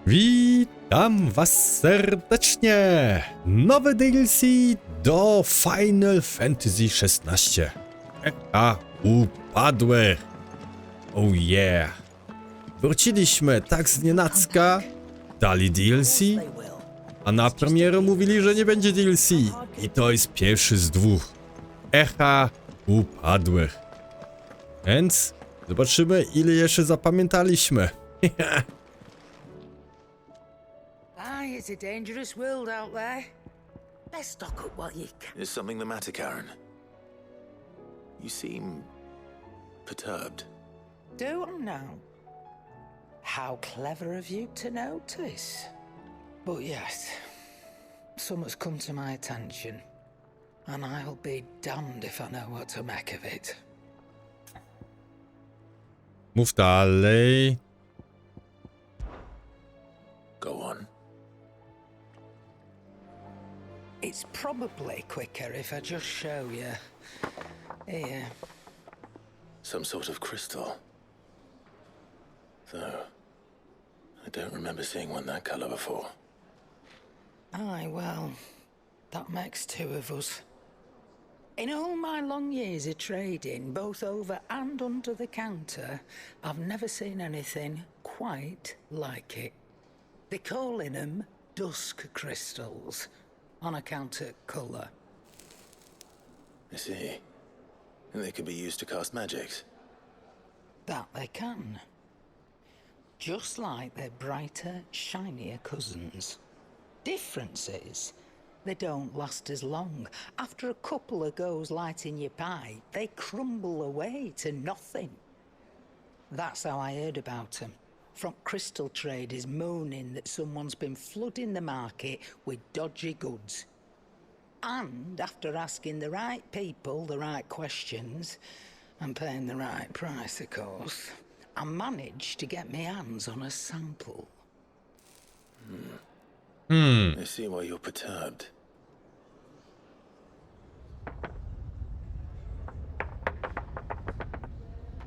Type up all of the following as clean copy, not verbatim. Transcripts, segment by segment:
Witam was serdecznie! Nowe DLC do Final Fantasy XVI. Echa Upadłych. Oh yeah. Wróciliśmy tak znienacka, dali DLC, a na premierę mówili, że nie będzie DLC. I to jest pierwszy z dwóch. Echa Upadłych. Więc zobaczymy, ile jeszcze zapamiętaliśmy. It's a dangerous world out there. Let's stock up what you can. Is something the matter, Karen? You seem perturbed. Do I now? How clever of you to notice. But yes, something's come to my attention, and I'll be damned if I know what to make of it. Mów dalej. Go on. It's probably quicker if I just show you. Here. Some sort of crystal. Though, I don't remember seeing one that color before. Aye, well, that makes two of us. In all my long years of trading, both over and under the counter, I've never seen anything quite like it. They're calling them dusk crystals, on account of colour. I see. And they could be used to cast magics. That they can. Just like their brighter, shinier cousins. Difference is, they don't last as long. After a couple of goes lighting your pipe, they crumble away to nothing. That's how I heard about them. From crystal traders moaning that someone's been flooding the market with dodgy goods. And after asking the right people the right questions, and paying the right price, of course, I managed to get my hands on a sample. I see why you're perturbed.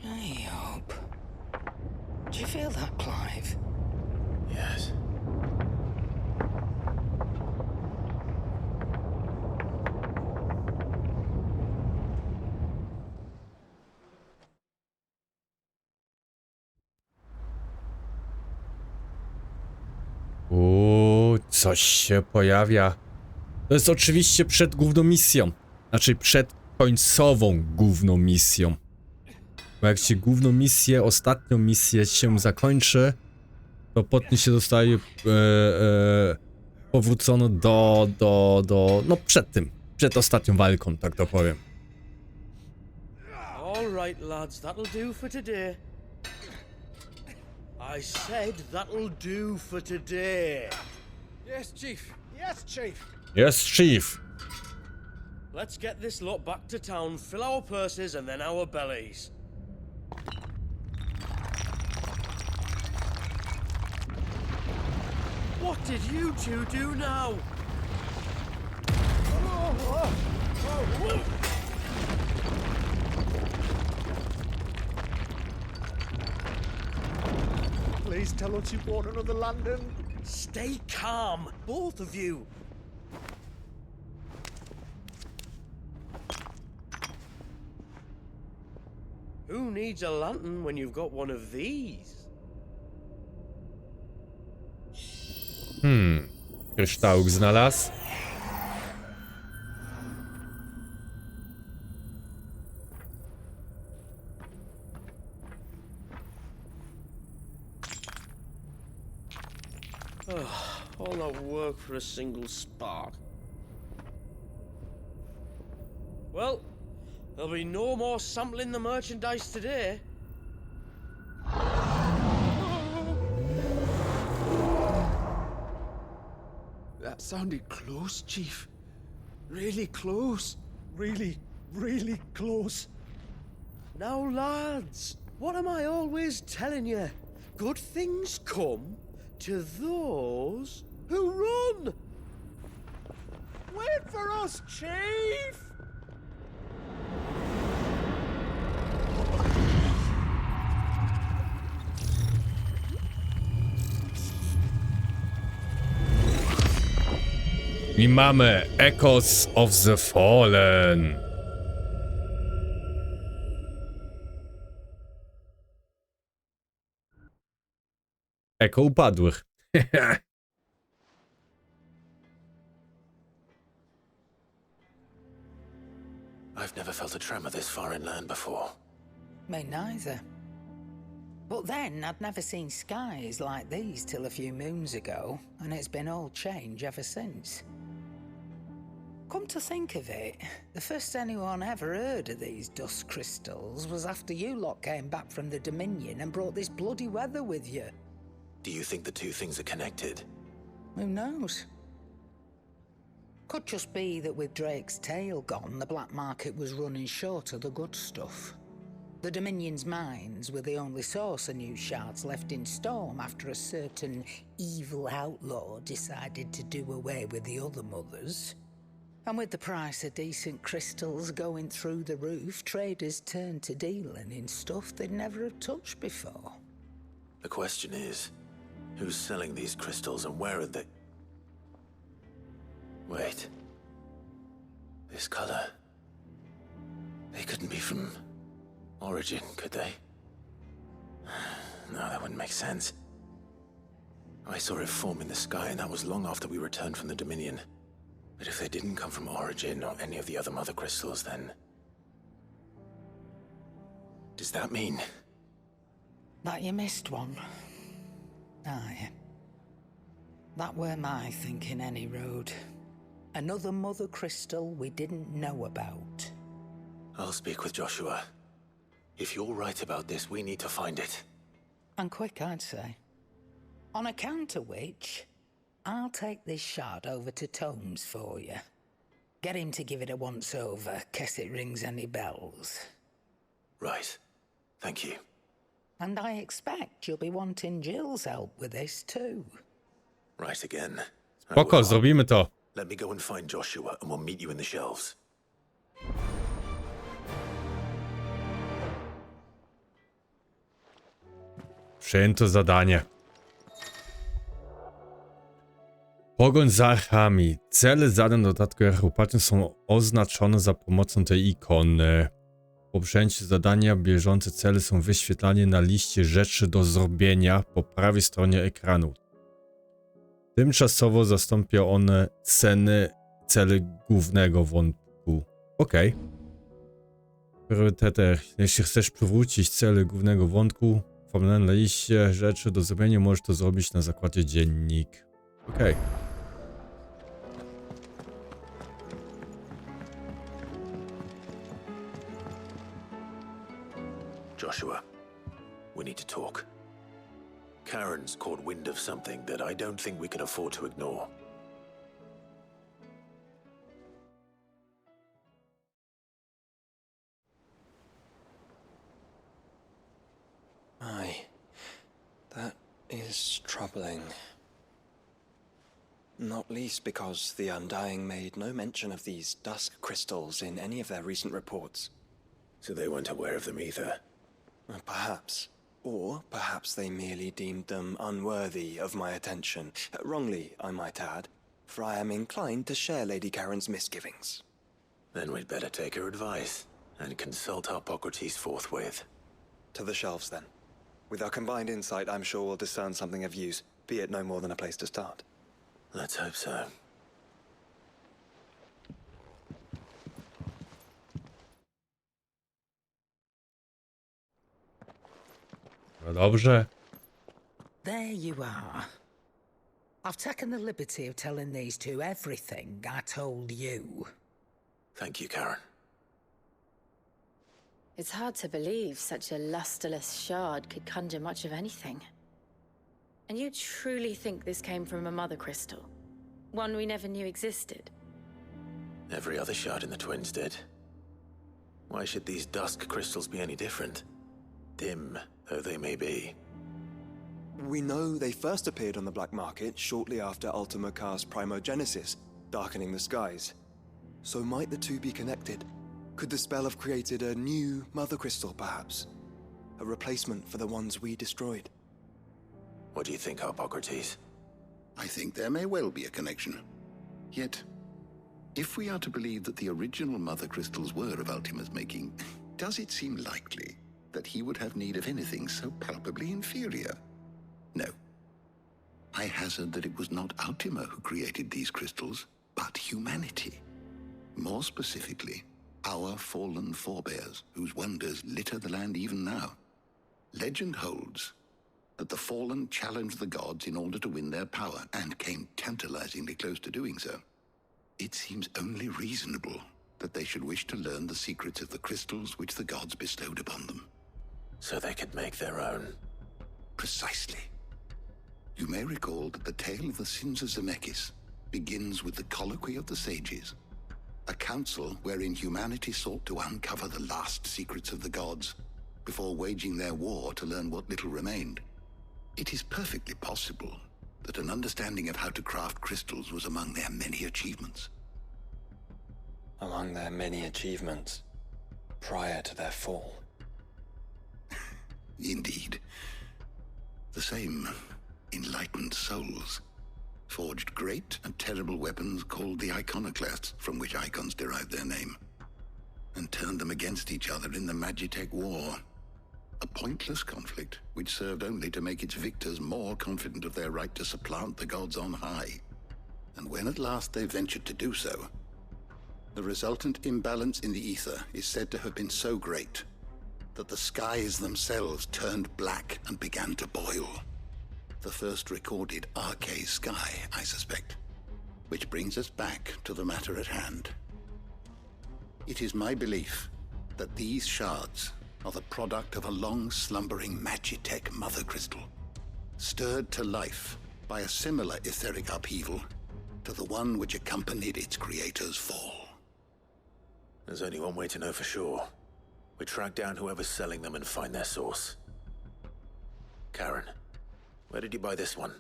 I hope. Do you feel that, Clive? Yes. Coś się pojawia. To jest oczywiście przed główną misją. Znaczy przed końcową główną misją. Bo jak się główną misję, ostatnią misję się zakończy, to potem się zostaje powrócono no przed tym. Przed ostatnią walką, tak to powiem. All right, lads, that'll do for today. I said that'll do for today. Yes, Chief. Yes, Chief. Jest chief. Let's get this lot back to town, fill our purses and then our bellies. What did you two do now? Please tell us you bought another lantern. Stay calm, both of you. Who needs a lantern when you've got one of these? Kryształek znalazł. All that work for a single spark. Well, there'll be no more sampling the merchandise today. That sounded close, Chief. Really close. Really, really close. Now, lads, what am I always telling you? Good things come to those who run. Wait for us, Chief! I mamy Echoes of the Fallen. Echo Upadłych. I've never felt a tremor this far inland before. Me neither. But then I'd never seen skies like these till a few moons ago, and it's been all change ever since. Come to think of it, the first anyone ever heard of these dust crystals was after you lot came back from the Dominion and brought this bloody weather with you. Do you think the two things are connected? Who knows? Could just be that with Drake's tail gone, the black market was running short of the good stuff. The Dominion's mines were the only source of new shards left in Storm after a certain evil outlaw decided to do away with the other mothers. And with the price of decent crystals going through the roof, traders turned to dealing in stuff they'd never have touched before. The question is, who's selling these crystals and where are they? Wait. This color. They couldn't be from Origin, could they? No, that wouldn't make sense. I saw it form in the sky, and that was long after we returned from the Dominion. But if they didn't come from Origin or any of the other mother crystals, then... does that mean... That you missed one. Aye. That were my thinking any road. Another mother crystal we didn't know about. I'll speak with Joshua. If you're right about this, we need to find it. And quick, I'd say. On account of which, I'll take this shard over to Tomes for you. Get him to give it a once-over, case it rings any bells. Right. Thank you. And I expect you'll be wanting Jill's help with this too. Right again. I Spoko, will. zrobimy to. Let me go and find Joshua, and we'll meet you in the shelves. Przyjęto zadanie. Pogoń za archami. Cele zadań dodatku Echa Upadłych są oznaczone za pomocą tej ikony. Po przyjęciu zadania bieżące cele są wyświetlane na liście rzeczy do zrobienia po prawej stronie ekranu. Tymczasowo zastąpią one cele głównego wątku. Okej. Priorytety. Jeśli chcesz przywrócić cele głównego wątku, formularne na liście rzeczy do zrobienia, możesz to zrobić na zakładzie dziennik. Okej. Joshua, we need to talk. Karen's caught wind of something that I don't think we can afford to ignore. Aye, that is troubling. Not least because the Undying made no mention of these dusk crystals in any of their recent reports. So they weren't aware of them either. Perhaps. Or perhaps they merely deemed them unworthy of my attention. Wrongly, I might add, for I am inclined to share Lady Karen's misgivings. Then we'd better take her advice and consult Hippocrates forthwith. To the shelves, then. With our combined insight, I'm sure we'll discern something of use, be it no more than a place to start. Let's hope so. No dobrze. There you are. I've taken the liberty of telling these two everything I told you. Thank you, Karen. It's hard to believe such a lusterless shard could conjure much of anything. And you truly think this came from a mother crystal? One we never knew existed? Every other shard in the Twins did. Why should these dusk crystals be any different? Dim though they may be. We know they first appeared on the black market shortly after Ultima Car's primogenesis, darkening the skies. So might the two be connected? Could the spell have created a new mother crystal, perhaps? A replacement for the ones we destroyed? What do you think, Hippocrates? I think there may well be a connection. Yet, if we are to believe that the original mother crystals were of Ultima's making, does it seem likely that he would have need of anything so palpably inferior? No. I hazard that it was not Ultima who created these crystals, but humanity. More specifically, our fallen forebears, whose wonders litter the land even now. Legend holds that the fallen challenged the gods in order to win their power, and came tantalizingly close to doing so. It seems only reasonable that they should wish to learn the secrets of the crystals which the gods bestowed upon them. So they could make their own. Precisely. You may recall that the tale of the sins of Zemeckis begins with the colloquy of the sages, a council wherein humanity sought to uncover the last secrets of the gods before waging their war to learn what little remained. It is perfectly possible that an understanding of how to craft crystals was among their many achievements. Among their many achievements prior to their fall. Indeed. The same enlightened souls forged great and terrible weapons called the iconoclasts, from which icons derived their name, and turned them against each other in the Magitech War. A pointless conflict which served only to make its victors more confident of their right to supplant the gods on high. And when at last they ventured to do so, the resultant imbalance in the ether is said to have been so great that the skies themselves turned black and began to boil. The first recorded arcane sky, I suspect. Which brings us back to the matter at hand. It is my belief that these shards are the product of a long-slumbering Magitech mother crystal, stirred to life by a similar etheric upheaval to the one which accompanied its creator's fall. There's only one way to know for sure. We track down whoever's selling them and find their source. Karen, where did you buy this one?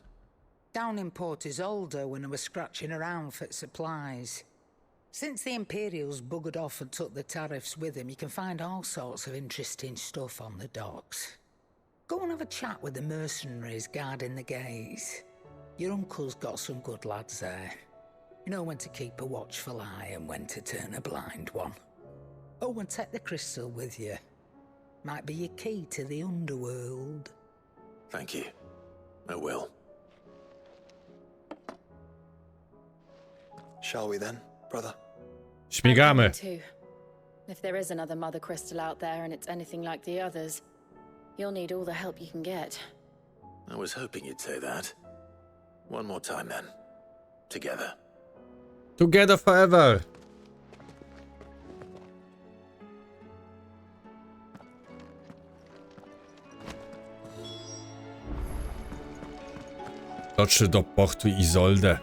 Down in Port Isolde when I was scratching around for supplies. Since the Imperials buggered off and took the tariffs with them, you can find all sorts of interesting stuff on the docks. Go and have a chat with the mercenaries guarding the gates. Your uncle's got some good lads there. You know when to keep a watchful eye and when to turn a blind one. Oh, and take the crystal with you. Might be your key to the underworld. Thank you. I will. Shall we then, brother? Śmigamy. Too. If there is another mother crystal out there and it's anything like the others, you'll need all the help you can get. I was hoping you'd say that. One more time then. Together. Together forever. Dotrze do portu Isolde.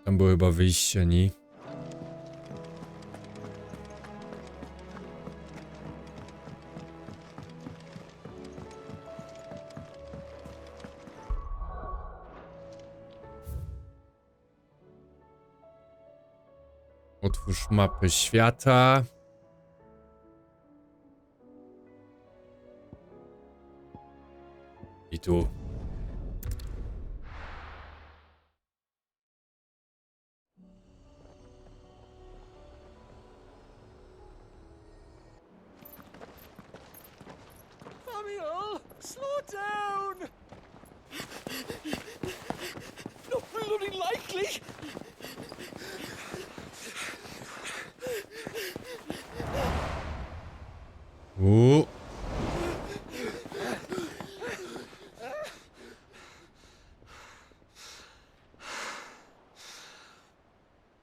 Tam było chyba wyjście, nie? Otwórz mapę świata. I tu. Samuel, slow down! Not bloody likely!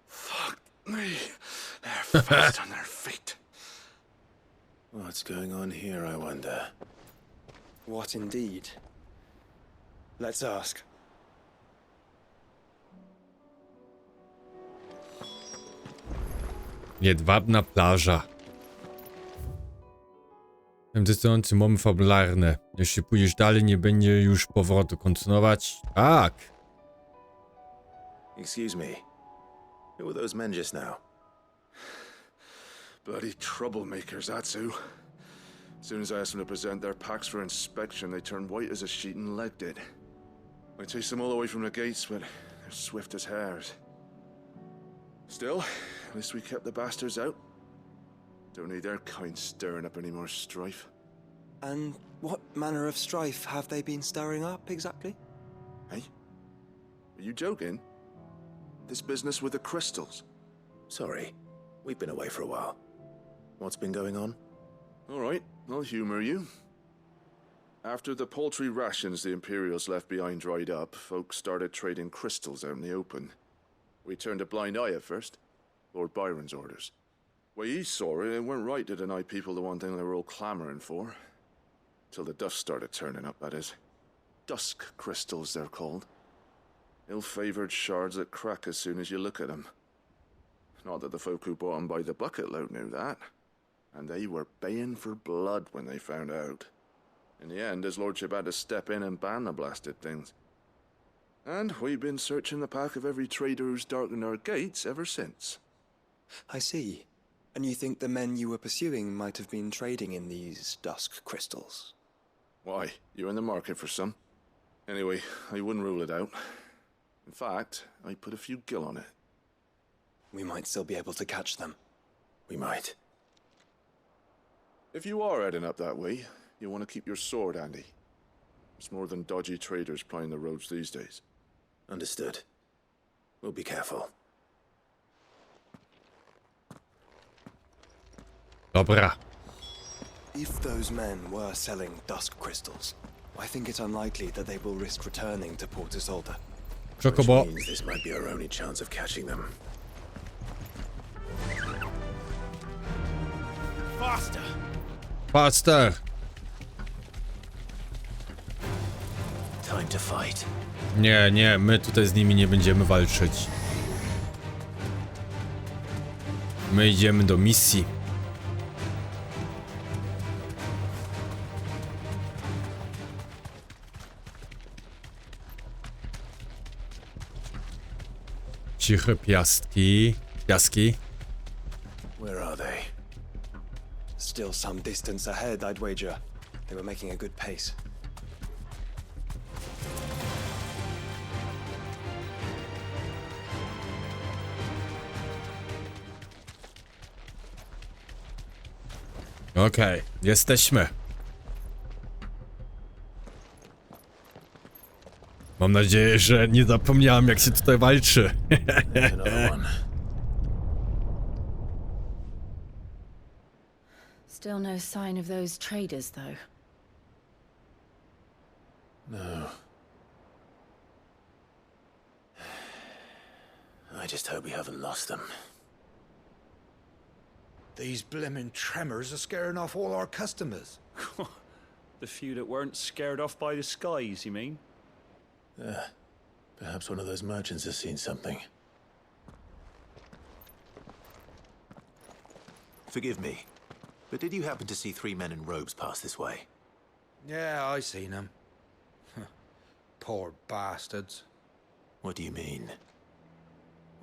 Fuck me. They're fast on their feet. What's going on here, I wonder? What indeed? Let's ask. Jedwabna plaża. Decydujący moment fabularny. Jeśli pójdziesz dalej, nie będzie już powrotu. Kontynuować? Tak. Excuse me. Who were those men just now? Bloody troublemakers, that's who. As soon as I asked them to present their packs for inspection, they turned white as a sheet and legged it. I chased them all away from the gates, but they're swift as hares. Still, at least we kept the bastards out. Don't need their kind stirring up any more strife. And what manner of strife have they been stirring up, exactly? Hey? Are you joking? This business with the crystals? Sorry, we've been away for a while. What's been going on? All right, I'll humor you. After the paltry rations the Imperials left behind dried up, folks started trading crystals out in the open. We turned a blind eye at first. Lord Byron's orders. Way he saw it, it weren't right to deny people the one thing they were all clamoring for. Till the dust started turning up, that is. Dusk crystals, they're called. Ill-favored shards that crack as soon as you look at them. Not that the folk who bought them by the bucket load knew that. And they were baying for blood when they found out. In the end, his lordship had to step in and ban the blasted things. And we've been searching the pack of every trader who's darkened our gates ever since. I see. And you think the men you were pursuing might have been trading in these dusk crystals? Why, you're in the market for some. Anyway, I wouldn't rule it out. In fact, I'd put a few gil on it. We might still be able to catch them. We might. If you are heading up that way, you want to keep your sword handy. It's more than dodgy traders plying the roads these days. Understood. We'll be careful. Dobra. If those men were selling dusk crystals, I think it's unlikely that they will risk returning to Port Isolde. Chocobo. Which means this might be our only chance of catching them. Faster! Faster. Time to fight. Nie, nie, my tutaj z nimi nie będziemy walczyć. My idziemy do misji. Ciche piaski. Piaski. Where are they? Still some distance ahead, I'd wager. They were making a good pace. Okej, jesteśmy. Mam nadzieję, że nie zapomniałem, jak się tutaj walczy. There's another one. Still no sign of those traders, though. No. I just hope we haven't lost them. These blimmin' tremors are scaring off all our customers. The few that weren't scared off by the skies, you mean? Perhaps one of those merchants has seen something. Forgive me, but did you happen to see 3 men in robes pass this way? Yeah, I seen them. Poor bastards. What do you mean?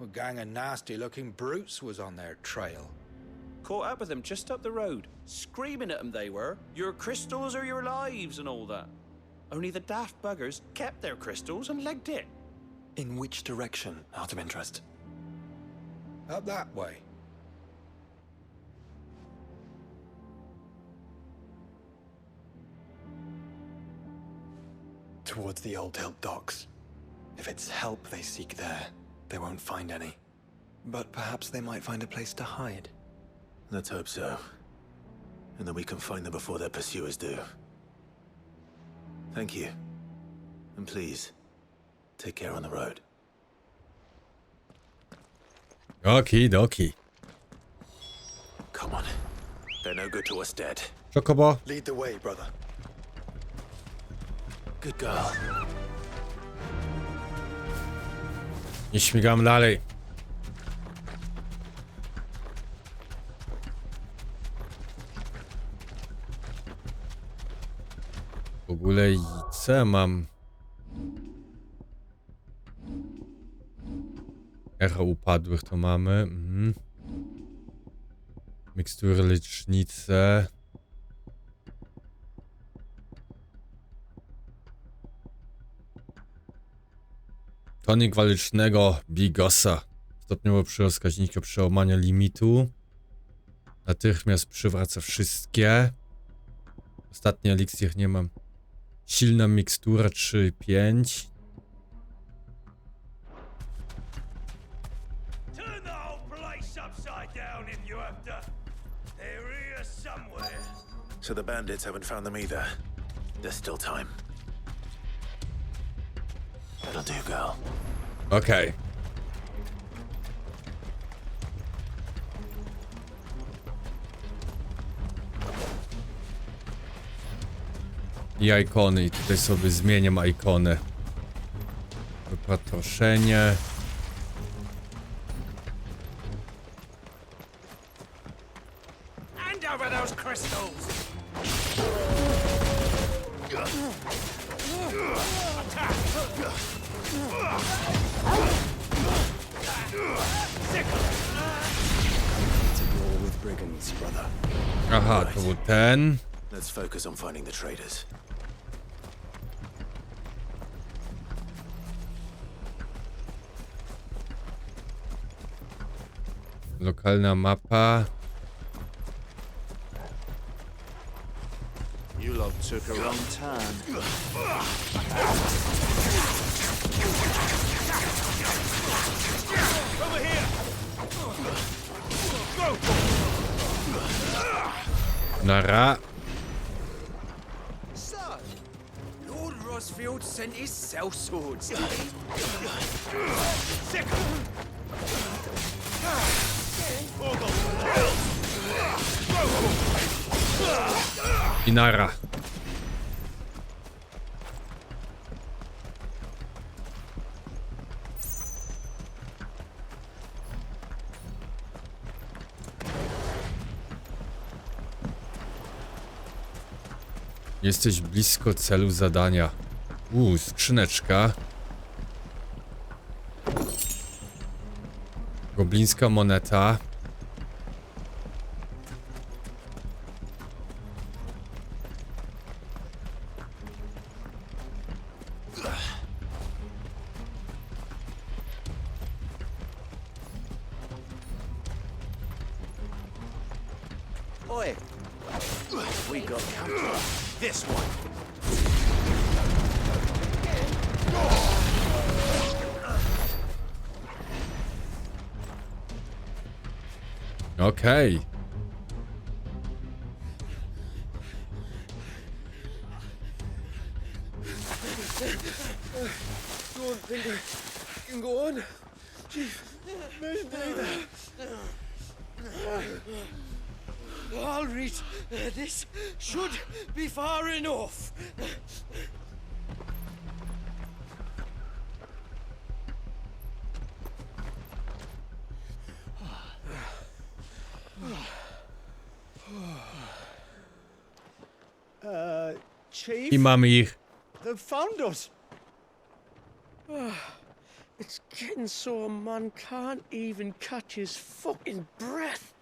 A gang of nasty-looking brutes was on their trail. Caught up with them just up the road, screaming at them they were. Your crystals are your lives and all that. Only the daft buggers kept their crystals and legged it. In which direction, out of interest? Up that way. Towards the Old Hill docks. If it's help they seek there, they won't find any. But perhaps they might find a place to hide. Let's hope so. And that we can find them before their pursuers do. Thank you. And please, take care on the road. Oki doki. Come on. They're no good to us dead. Chocobo. Lead the way, brother. Good girl. I śmigam dalej. W ogóle co ja mam? Echa Upadłych to mamy. Mikstury lecznice. Tonik walecznego Bigosa. Stopniowo przyrost wskaźnika przełamania limitu. Natychmiast przywraca wszystkie. Ostatni eliksir nie mam. Silna mikstura 3,5. So the bandits haven't found them either. There's still time. That'll do, girl. Okej. I ikony. I tutaj sobie zmieniam ikony. Wypatroszenie. Hand over those crystals! Attack! It's a war with brigands, brother. Aha, to był ten. Let's focus on finding the traders. Lokalna mapa. You lot took a wrong turn. Over here! Nara. So, Lord Rosfield sent his sellswords, did he? Sick! I nara. Jesteś blisko celu zadania. Skrzyneczka. Goblińska moneta. Oi! We got company. This one. Okej. Don't think I can go on. Chief, I'll read. This should be far enough. Chief, I mamy ich. they've found us. It's getting so a man can't even catch his fucking breath.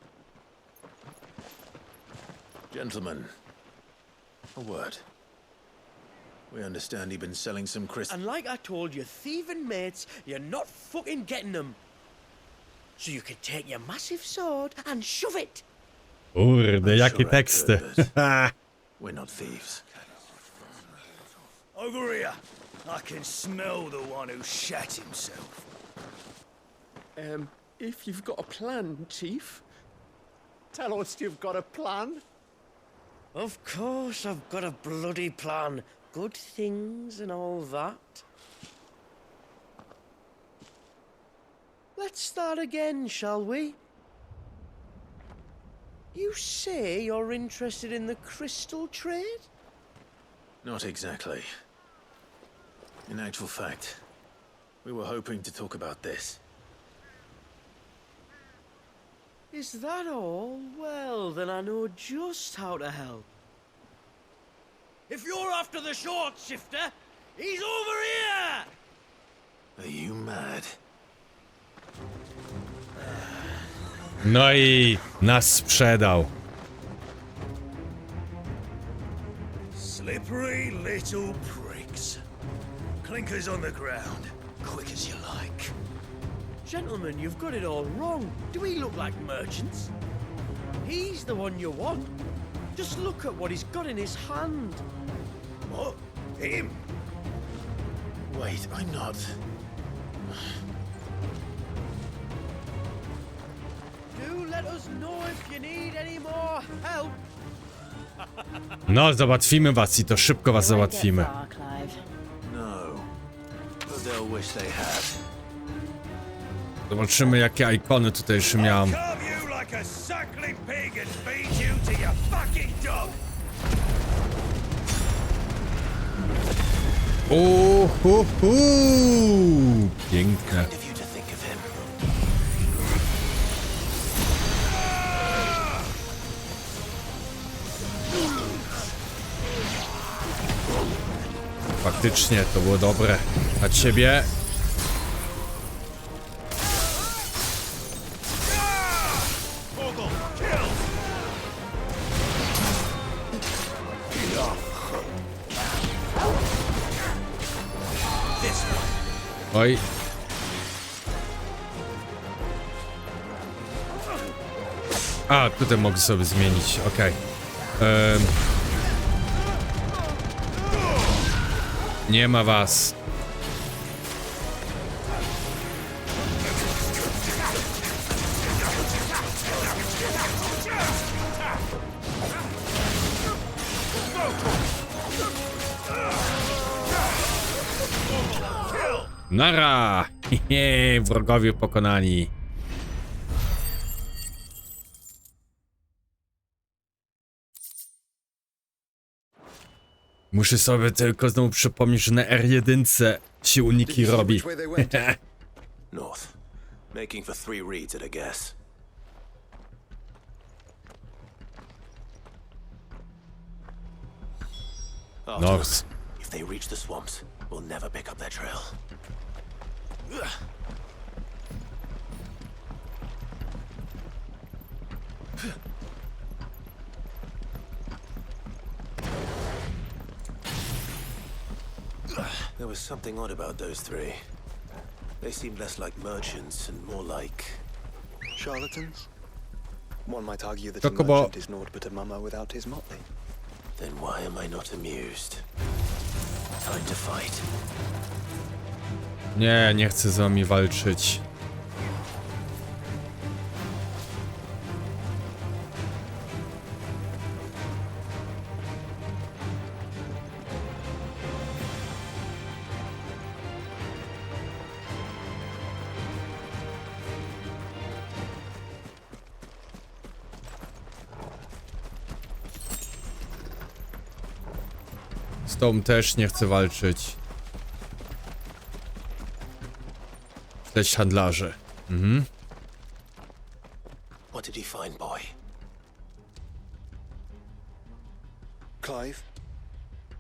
Gentlemen, a word. We understand you've been selling some crystals. And like I told your thieving mates, you're not fucking getting them. So you can take your massive sword and shove it. Kurde, jakie teksty. We're not thieves. Over here. I can smell the one who shat himself. If you've got a plan, Chief, tell us you've got a plan. Of course I've got a bloody plan. Good things and all that. Let's start again, shall we? You say you're interested in the crystal trade? Not exactly. In actual fact, we were hoping to talk about this. Is that all? Well, then I know just how to help. If you're after the short shifter, he's over here! Are you mad? No i nas sprzedał. Slippery little pricks. Clinkers on the ground, quick as you like. Gentlemen, you've got it all wrong. Do we look like merchants? He's the one you want. Just look at what he's got in his hand. What? Him? Wait, I'm not. Do let us know if you need any more help. No, załatwimy was i to szybko was załatwimy. No. But they'll wish they had. Zobaczymy, jakie ikony tutaj jeszcze miałem. Carve you like a suckling pig and feed you to your fucking dog. Piękne. If you to think of him. Faktycznie, to było dobre. A ciebie? Oj. A, tutaj mogę sobie zmienić, okej. Nie ma was. Nara! Hehe, wrogowie pokonani. Muszę sobie tylko znowu przypomnieć, że na R1 się uniki robi. North. Making for 3 reads at a guess. North. If they reach the swamps, we'll never pick up their trail. There was something odd about those 3. They seemed less like merchants and more like... Charlatans? One might argue that a Chocobo. merchant is naught but a mummer without his motley. Then why am I not amused? Time to fight. Nie, nie chcę z wami walczyć. Z tą też nie chcę walczyć. Śledź handlarzy. Mhm. What did he find, boy? Clive,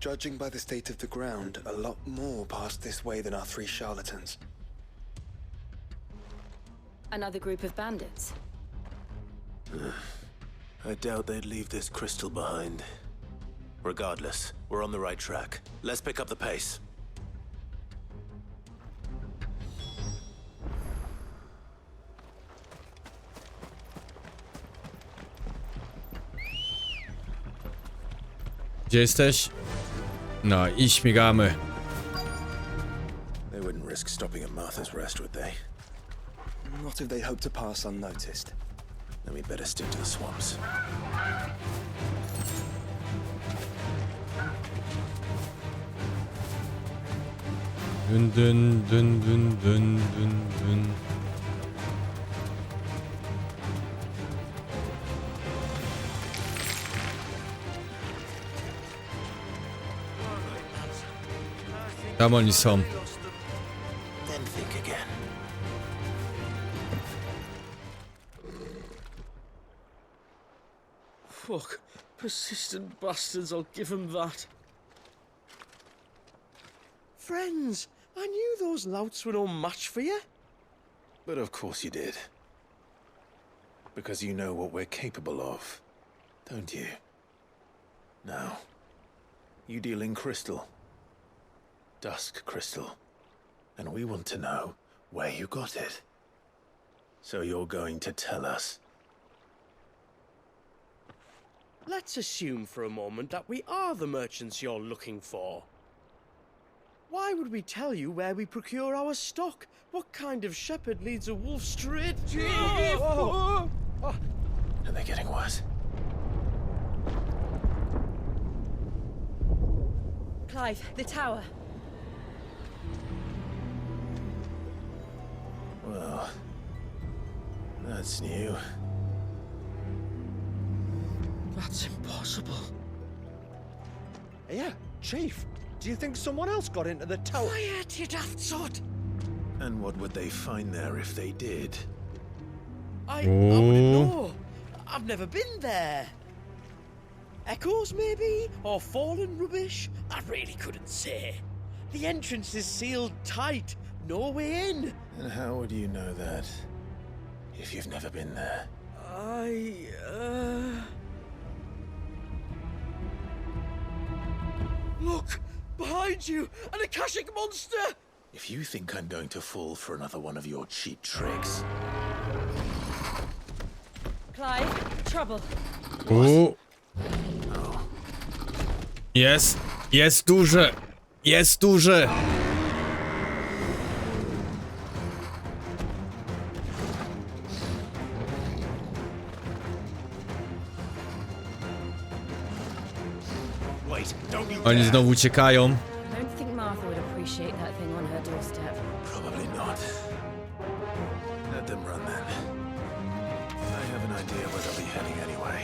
judging by the state of the ground, a lot more passed this way than our 3 charlatans. Another group of bandits. I doubt they'd leave this crystal behind. Regardless, we're on the right track. Let's pick up the pace. Gdzie jesteś? No i śmigamy. They wouldn't risk stopping at Martha's Rest, would they? Not if they hope to pass unnoticed. Then we'd better stick to the swamps. Dun dun dun dun dun dun dun. Tam oni są. Then think again. Fuck. Persistent bastards, I'll give them that. Friends, I knew those louts were no match for you. But of course you did. Because you know what we're capable of, don't you? Now, you deal in crystal. Dusk crystal. And we want to know where you got it. So you're going to tell us. Let's assume for a moment that we are the merchants you're looking for. Why would we tell you where we procure our stock? What kind of shepherd leads a wolf straight? Are they getting worse? Clive, the tower. Well, that's new. That's impossible. Yeah, Chief. Do you think someone else got into the tower? Quiet, you daft sot! And what would they find there if they did? I wouldn't know. I've never been there. Echoes, maybe? Or fallen rubbish? I really couldn't say. The entrance is sealed tight. No way in. And how would you know that if you've never been there? Look! Behind you! An Akashic monster! If you think I'm going to fall for another one of your cheap tricks... Clive, trouble. O. Jest! Jest duże! Jest duże! Oni znowu uciekają. I don't think Martha would appreciate that thing on her doorstep. Probably not. Let them run then. I have an idea where they'll be heading anyway.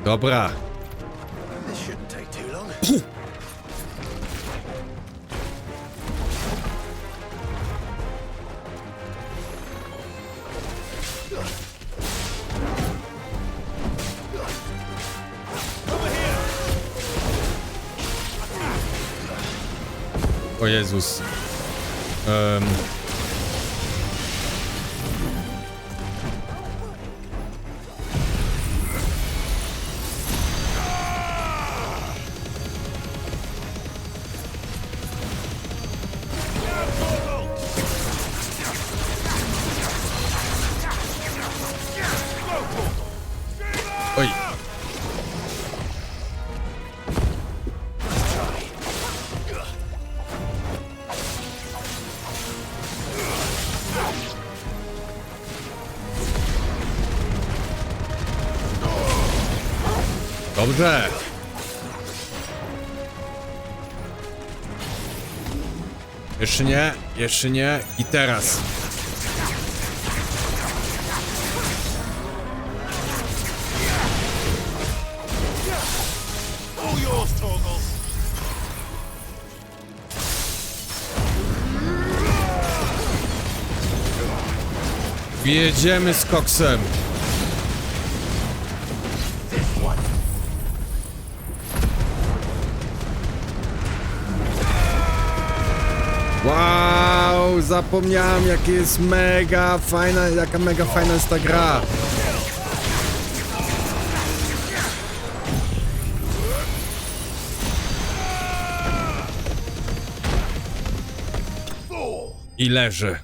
Dobra. This shouldn't take too long. O Jezus. Oj. Dobrze. Jeszcze nie i teraz. Jedziemy z koksem. Wow, zapomniałem jakie jest mega fajna, jaka mega fajna jest ta gra. I leży.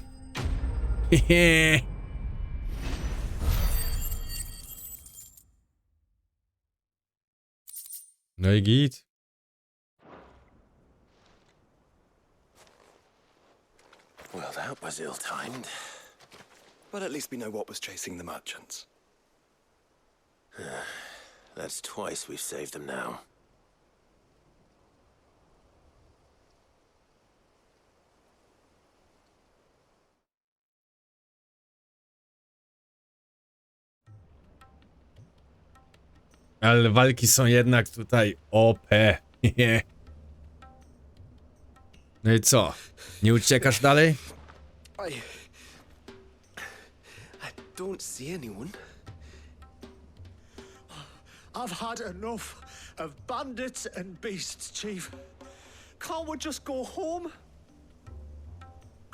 No i git. Well, that was ill-timed. But at least we know what was chasing the merchants. That's twice we've saved them now. Ale walki są jednak tutaj OP. No i co? Nie uciekasz dalej? I don't see anyone. I've had enough of bandits and beasts, Chief. Can't we just go home?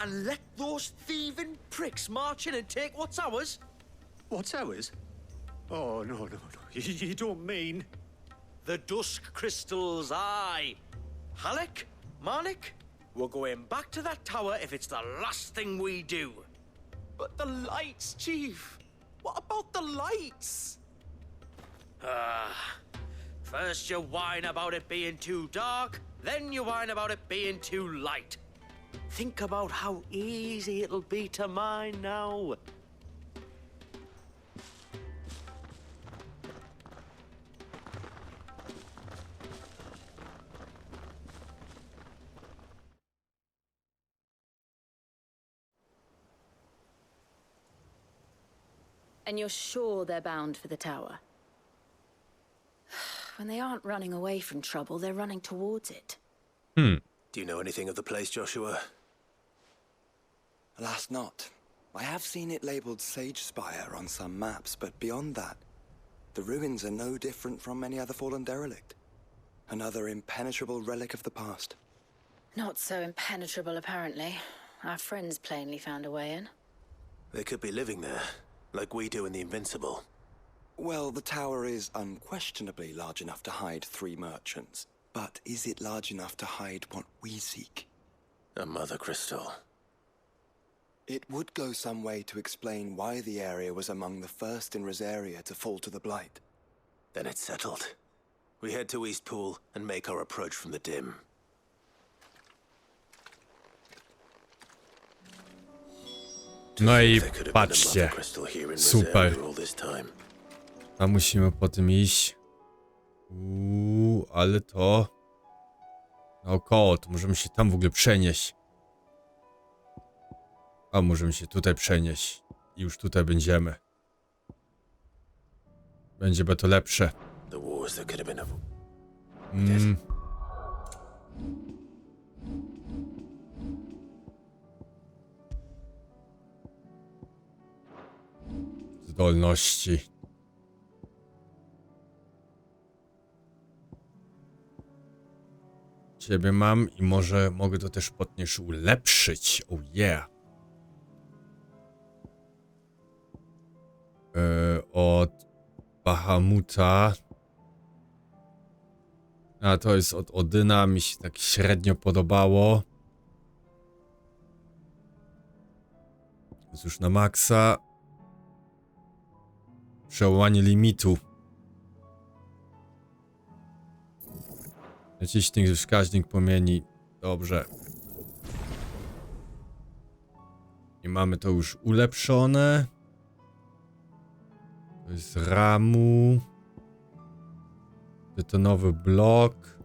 and let those thieving pricks march in and take what's ours? What's ours? Oh, no. You don't mean... The dusk crystals, aye. Halleck, Marnik, we're going back to that tower if it's the last thing we do. But the lights, Chief. What about the lights? First you whine about it being too dark, then you whine about it being too light. Think about how easy it'll be to mine now. And you're sure they're bound for the tower? When they aren't running away from trouble, they're running towards it. Do you know anything of the place, Joshua? Alas not. I have seen it labeled Sage Spire on some maps, but beyond that, the ruins are no different from any other fallen derelict. Another impenetrable relic of the past. Not so impenetrable, apparently. Our friends plainly found a way in. They could be living there, like we do in the Invincible. Well, the tower is unquestionably large enough to hide 3 merchants. But is it large enough to hide what we seek? A mother crystal. It would go some way to explain why the area was among the first in Rosaria to fall to the Blight. Then it's settled. We head to Eastpool and make our approach from the dim. No i There could have been a patrzcie. mother crystal here in Super. Rosaria all this time. A musimy po tym iść. Ale to... Naokoło, to możemy się tam w ogóle przenieść. A możemy się tutaj przenieść. I już tutaj będziemy. Będzie by to lepsze. The wars that could have been a... Zdolności. Ciebie mam i może mogę to też podnieść ulepszyć. Oh yeah. Od Bahamuta. A to jest od Odyna. Mi się tak średnio podobało. Jest już na maksa. Przełamanie limitu. Naciśnij wskaźnik płomieni. Dobrze. I mamy to już ulepszone. To jest ramu. Betonowy blok.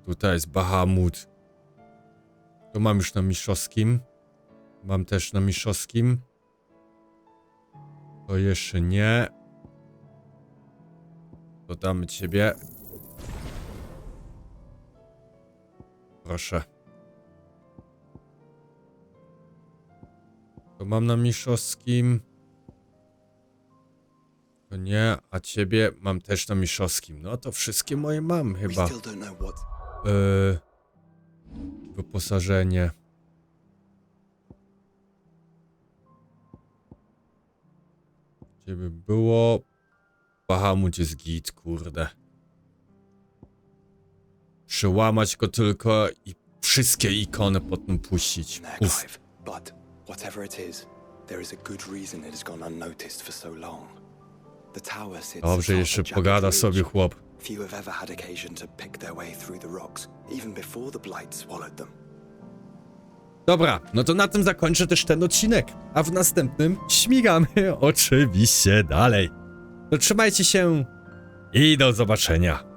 Tutaj jest Bahamut. To mam już na mistrzowskim. Mam też na mistrzowskim. To jeszcze nie. Dodamy ciebie. Proszę. To mam na mistrzowskim. To nie, a ciebie mam też na mistrzowskim. No to wszystkie moje mam chyba. Wyposażenie. Ciebie było... Bahamut jest git, kurde. Przełamać go tylko i wszystkie ikony potem puścić. Clive, but whatever it is, there is a good reason it has gone unnoticed for so long. The tower sits Dobrze, jeszcze pogada sobie chłop. Few have ever had occasion to pick their way through the rocks, even before the blight swallowed them. Dobra, no to na tym zakończę też ten odcinek, a w następnym śmigamy oczywiście dalej. To trzymajcie się i do zobaczenia.